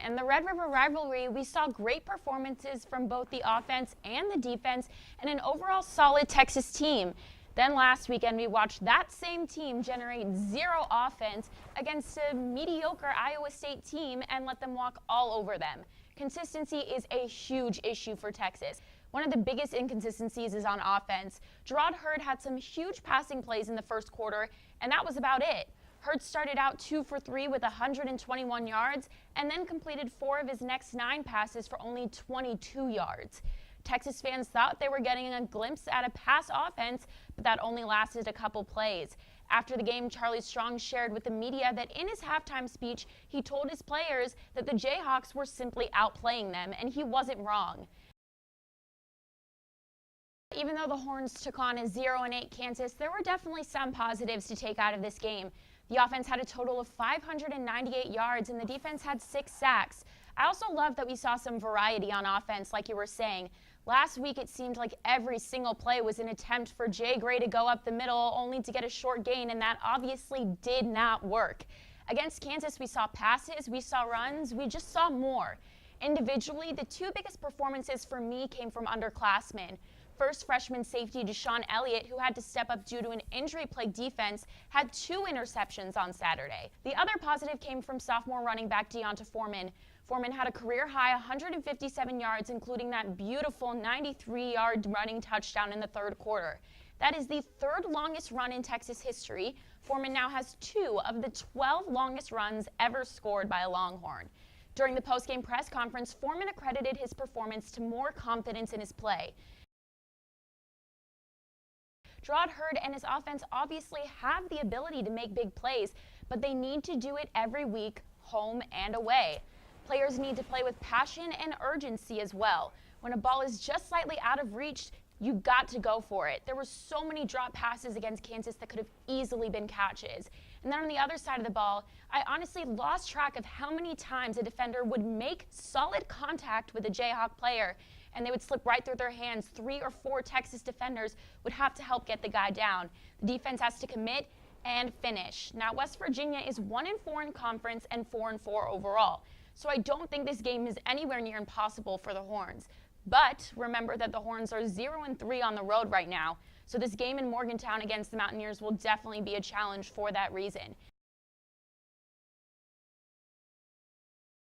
In the Red River rivalry, we saw great performances from both the offense and the defense and an overall solid Texas team. Then last weekend, we watched that same team generate zero offense against a mediocre Iowa State team and let them walk all over them. Consistency is a huge issue for Texas. One of the biggest inconsistencies is on offense. Gerard Hurd had some huge passing plays in the first quarter, and that was about it. Hurd started out 2 for 3 with 121 yards and then completed 4 of his next 9 passes for only 22 yards. Texas fans thought they were getting a glimpse at a pass offense, but that only lasted a couple plays. After the game, Charlie Strong shared with the media that in his halftime speech, he told his players that the Jayhawks were simply outplaying them, and he wasn't wrong. Even though the Horns took on a 0-8 Kansas, there were definitely some positives to take out of this game. The offense had a total of 598 yards, and the defense had 6 sacks. I also love that we saw some variety on offense, like you were saying. Last week, it seemed like every single play was an attempt for Jay Gray to go up the middle, only to get a short gain, and that obviously did not work. Against Kansas, we saw passes, we saw runs, we just saw more. Individually, the 2 biggest performances for me came from underclassmen. First, freshman safety Deshaun Elliott, who had to step up due to an injury-plagued defense, had 2 interceptions on Saturday. The other positive came from sophomore running back D'Onta Foreman. Foreman had a career-high 157 yards, including that beautiful 93-yard running touchdown in the third quarter. That is the 3rd longest run in Texas history. Foreman now has 2 of the 12 longest runs ever scored by a Longhorn. During the post-game press conference, Foreman accredited his performance to more confidence in his play. Gerard Hurd and his offense obviously have the ability to make big plays, but they need to do it every week, home and away. Players need to play with passion and urgency as well. When a ball is just slightly out of reach, you got to go for it. There were so many drop passes against Kansas that could have easily been catches. And then on the other side of the ball, I honestly lost track of how many times a defender would make solid contact with a Jayhawk player and they would slip right through their hands. 3 or 4 Texas defenders would have to help get the guy down. The defense has to commit and finish. Now, West Virginia is 1-4 in conference and 4-4 overall. So I don't think this game is anywhere near impossible for the Horns. But remember that the Horns are 0-3 on the road right now. So this game in Morgantown against the Mountaineers will definitely be a challenge for that reason.